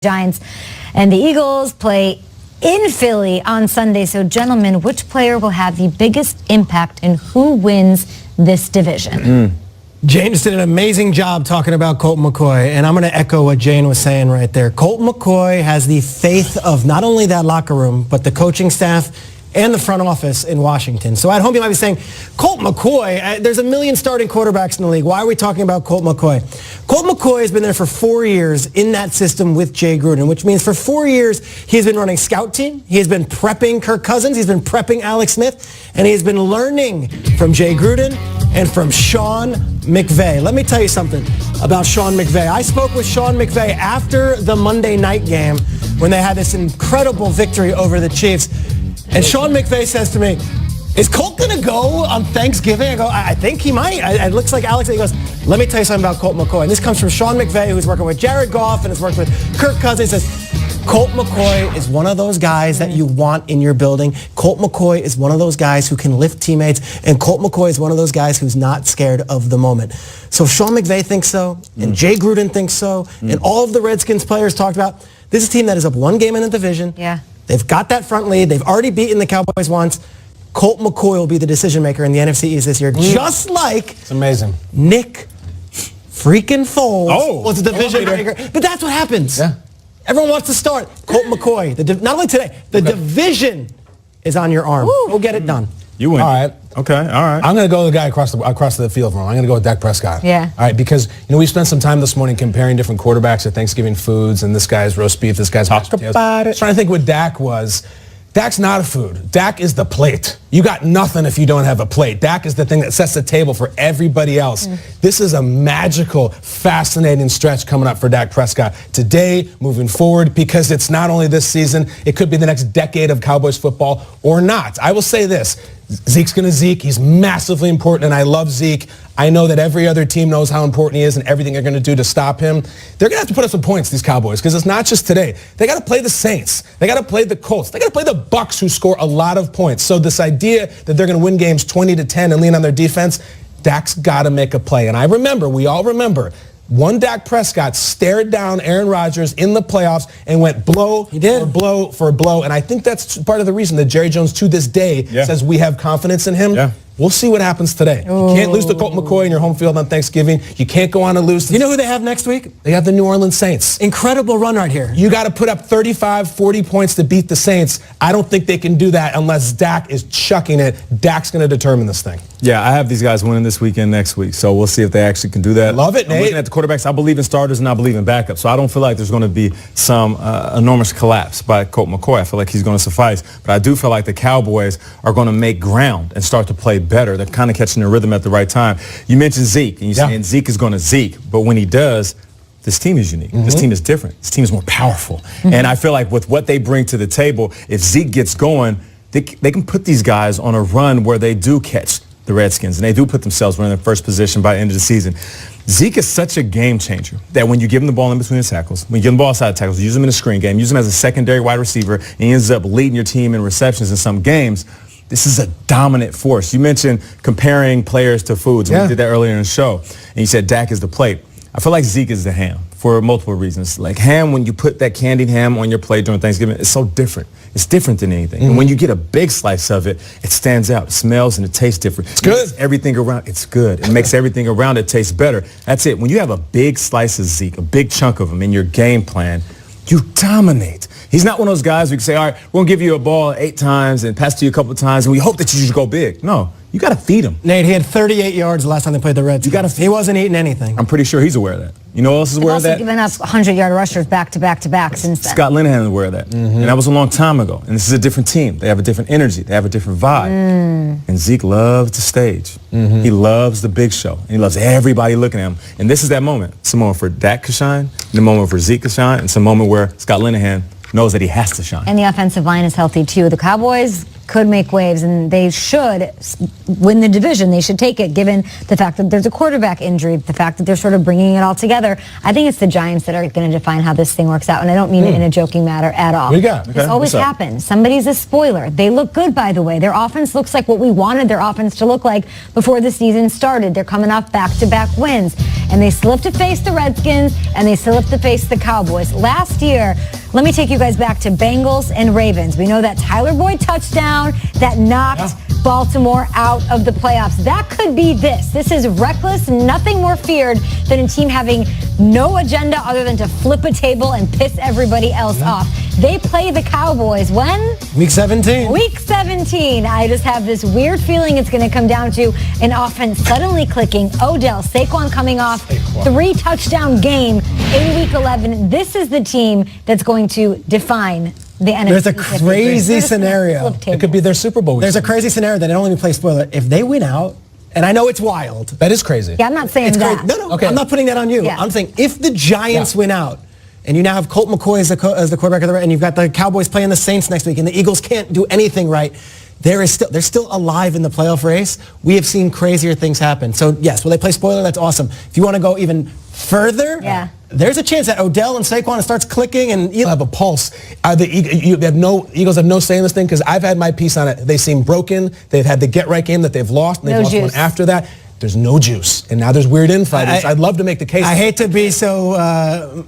Giants and the Eagles play in Philly on Sunday. So, gentlemen, which player will have the biggest impact and who wins this division? Jane just did an amazing job talking about Colt McCoy, and I'm going to echo what Jane was saying right there. Colt McCoy has the faith of not only that locker room, but the coaching staff and the front office in Washington. So at home you might be saying, Colt McCoy, there's a million starting quarterbacks in the league. Why are we talking about Colt McCoy? Colt McCoy has been there for 4 years in that system with Jay Gruden, which means for 4 years he's been running scout team, he has been prepping Kirk Cousins, he's been prepping Alex Smith, and he's been learning from Jay Gruden and from Sean McVay. Let me tell you something about Sean McVay. I spoke with Sean McVay after the Monday night game when they had this incredible victory over the Chiefs. And Sean McVay says to me, is Colt going to go on Thanksgiving? I go, I think he might. It looks like Alex. He goes, let me tell you something about Colt McCoy. And this comes from Sean McVay, who's working with Jared Goff and has worked with Kirk Cousins. He says, Colt McCoy is one of those guys that you want in your building. Colt McCoy is one of those guys who can lift teammates. And Colt McCoy is one of those guys who's not scared of the moment. So if Sean McVay thinks so, and Jay Gruden thinks so, and all of the Redskins players talked about, this is a team that is up one game in the division. Yeah. They've got that front lead. They've already beaten the Cowboys once. Colt McCoy will be the decision maker in the NFC East this year, just like it's amazing. Nick freaking Foles was the division maker. But that's what happens. Yeah. Everyone wants to start. Colt McCoy. Not only today, the division is on your arm. Go get it done. You win. All right. Okay, all right. I'm going to go with the guy across the field from him. I'm going to go with Dak Prescott. Yeah. All right, because, we spent some time this morning comparing different quarterbacks at Thanksgiving foods, and this guy's roast beef, this guy's mashed potatoes. about it. I was trying to think what Dak was. Dak's not a food. Dak is the plate. You got nothing if you don't have a plate. Dak is the thing that sets the table for everybody else. This is a magical, fascinating stretch coming up for Dak Prescott today, moving forward, because it's not only this season, it could be the next decade of Cowboys football or not. I will say this. Zeke's going to Zeke. He's massively important, and I love Zeke. I know that every other team knows how important he is and everything they're going to do to stop him. They're going to have to put up some points, these Cowboys, because it's not just today. They got to play the Saints. They got to play the Colts. They got to play the Bucks, who score a lot of points. So this idea that they're going to win games 20-10 and lean on their defense, Dak's got to make a play. And we all remember, one Dak Prescott stared down Aaron Rodgers in the playoffs and went blow for blow for blow. And I think that's part of the reason that Jerry Jones to this day says we have confidence in him. Yeah. We'll see what happens today. You can't lose to Colt McCoy in your home field on Thanksgiving. You can't go on and lose. You know who they have next week? They have the New Orleans Saints. Incredible run right here. You got to put up 35, 40 points to beat the Saints. I don't think they can do that unless Dak is chucking it. Dak's going to determine this thing. Yeah, I have these guys winning this weekend next week, so we'll see if they actually can do that. Love it, Nate. I'm looking at the quarterbacks. I believe in starters and I believe in backups, so I don't feel like there's going to be some enormous collapse by Colt McCoy. I feel like he's going to suffice, but I do feel like the Cowboys are going to make ground and start to play better. They're kind of catching their rhythm at the right time. You mentioned Zeke, and you're saying Zeke is going to Zeke, but when he does, this team is unique. This team is different. This team is more powerful. And I feel like with what they bring to the table, if Zeke gets going, they can put these guys on a run where they do catch the Redskins, and they do put themselves in their first position by the end of the season. Zeke is such a game changer that when you give him the ball in between the tackles, when you give him the ball outside the tackles, use him in a screen game, use him as a secondary wide receiver, and he ends up leading your team in receptions in some games. This is a dominant force. You mentioned comparing players to foods. We did that earlier in the show, and you said Dak is the plate. I feel like Zeke is the ham for multiple reasons. Like ham, when you put that candied ham on your plate during Thanksgiving, it's so different. It's different than anything. And when you get a big slice of it, it stands out. It smells and it tastes different. It's good. Everything around, it's good. It makes everything around it taste better. That's it. When you have a big slice of Zeke, a big chunk of him in your game plan, you dominate. He's not one of those guys who can say, all right, we're going to give you a ball 8 times and pass to you a couple of times, and we hope that you just go big. No, you got to feed him. Nate, he had 38 yards the last time they played the Reds. He wasn't eating anything. I'm pretty sure he's aware of that. You know who else is aware of that? They've also given up 100-yard rushers back to back to back since then. Scott Linehan is aware of that. And that was a long time ago. And this is a different team. They have a different energy. They have a different vibe. And Zeke loves the stage. He loves the big show. And he loves everybody looking at him. And this is that moment. It's a moment for Dak to shine, and a moment for Zeke to shine, and it's a moment where Scott Linehan knows that he has to shine. And the offensive line is healthy, too. The Cowboys could make waves, and they should win the division. They should take it, given the fact that there's a quarterback injury, the fact that they're sort of bringing it all together. I think it's the Giants that are going to define how this thing works out, and I don't mean it in a joking matter at all. What do you got? This always happens. Somebody's a spoiler. They look good, by the way. Their offense looks like what we wanted their offense to look like before the season started. They're coming off back-to-back wins, and they still have to face the Redskins, and they still have to face the Cowboys. Last year, let me take you guys back to Bengals and Ravens. We know that Tyler Boyd touchdown that knocked Baltimore out of the playoffs. That could be this. This is reckless, nothing more feared than a team having no agenda other than to flip a table and piss everybody else off. They play the Cowboys when? Week 17. Week 17. I just have this weird feeling it's going to come down to an offense suddenly clicking. Odell, Saquon coming off 3-touchdown game in Week 11. This is the team that's going to define the NFC. There's a crazy scenario. It could be their Super Bowl. There's a crazy scenario that I don't even play spoiler. If they win out, and I know it's wild. That is crazy. Yeah, I'm not saying It's that. crazy. No, Okay. I'm not putting that on you. Yeah. I'm saying if the Giants win out, and you now have Colt McCoy as the quarterback of the, and you've got the Cowboys playing the Saints next week, and the Eagles can't do anything right, they're still alive in the playoff race. We have seen crazier things happen. So yes, will they play spoiler? That's awesome. If you want to go even further, there's a chance that Odell and Saquon starts clicking, and You'll have a pulse. Eagles have no say in this thing because I've had my piece on it. They seem broken. They've had the get right game that they've lost, and they've lost one after that. There's no juice, and now there's weird infighting. I'd love to make the case. I hate to be so.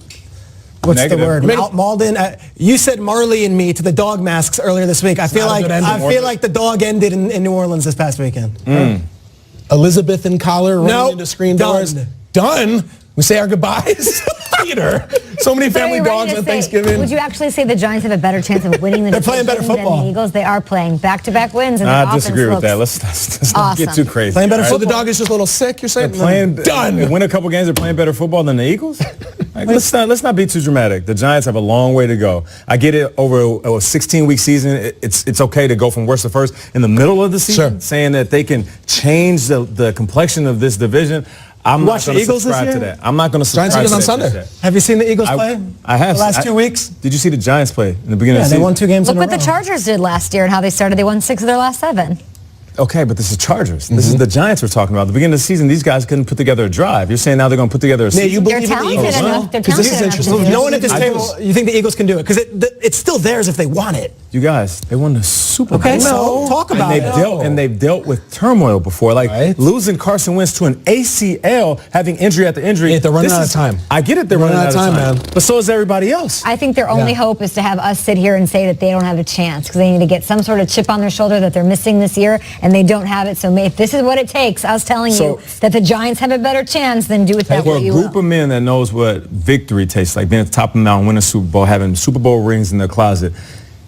What's Negative. the word? Malden. You said Marley and Me to the dog masks earlier this week. I feel like the dog ended in New Orleans this past weekend. Elizabeth and collar running into screen doors. Done. We say our goodbyes. Peter. So many family dogs on Thanksgiving. Would you actually say the Giants have a better chance of winning the They're playing better division football. than the Eagles? They are playing back-to-back wins, and I disagree with that. Let's not get too crazy. Playing better So the dog is just a little sick, you're saying? Done. They win a couple games. They're playing better football than the Eagles. Let's not be too dramatic. The Giants have a long way to go. I get it. Over a 16-week season, it's okay to go from worst to first. In the middle of the season, saying that they can change the complexion of this division, I'm not going to subscribe to that. I'm not going to subscribe to that. Giants on Sunday. Have you seen the Eagles play? I have. The last 2 weeks? Did you see the Giants play in the beginning of the Yeah, season? they won 2 games in a row. Look what the Chargers did last year and how they started. They won 6 of their last 7. Okay, but this is Chargers. This is the Giants we're talking about. At the beginning of the season, these guys couldn't put together a drive. You're saying now they're going to put together a season? You They're believe in the talented Eagles? enough. They're Because this is talented enough to interesting. do No one at this I table, just- you think the Eagles can do it? Because it's still theirs if they want it. You guys, they won the Super Bowl. Okay, so talk about it. They've dealt with turmoil before, like losing Carson Wentz to an ACL, having injury after injury. Yeah, they're running out of time. I get it, they're running out of time, man. But so is everybody else. I think their only hope is to have us sit here and say that they don't have a chance because they need to get some sort of chip on their shoulder that they're missing this year, and they don't have it. So if this is what it takes, us telling you that the Giants have a better chance, then do with that For what a you group will. of men that knows what victory tastes like, being at the top of the mountain, winning a Super Bowl, having Super Bowl rings in their closet,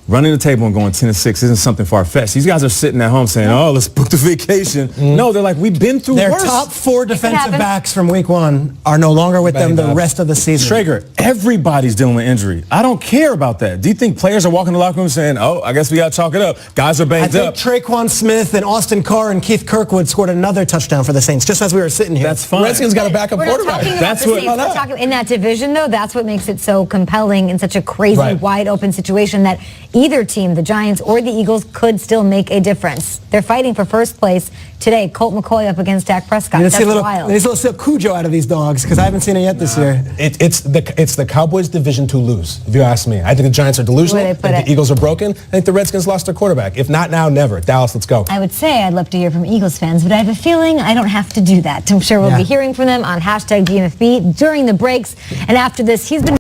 running the table and going 10-6 isn't something far-fetched. These guys are sitting at home saying, oh, let's book the vacation. No, they're like, we've been through Their worse. top 4 defensive backs from week 1 are no longer with them the rest of the season. Traeger, everybody's dealing with injury. I don't care about that. Do you think players are walking in the locker room saying, oh, I guess we got to chalk it up. Guys are banged up. I think Traquan Smith and Austin Carr and Keith Kirkwood scored another touchdown for the Saints just as we were sitting here. That's fine. Redskins got a backup We're not quarterback. talking about That's the what- Saints. We're talking in that division, though. That's what makes it so compelling in such a crazy, wide-open situation that either team, the Giants or the Eagles, could still make a difference. They're fighting for first place today. Colt McCoy up against Dak Prescott. That's wild. There's a little Cujo out of these dogs because I haven't seen it yet this year. It's the Cowboys' division to lose, if you ask me. I think the Giants are delusional. I think the Eagles are broken. I think the Redskins lost their quarterback. If not now, never. Dallas, let's go. I would say I'd love to hear from Eagles fans, but I have a feeling I don't have to do that. I'm sure we'll be hearing from them on #DMFB during the breaks. And after this, he's been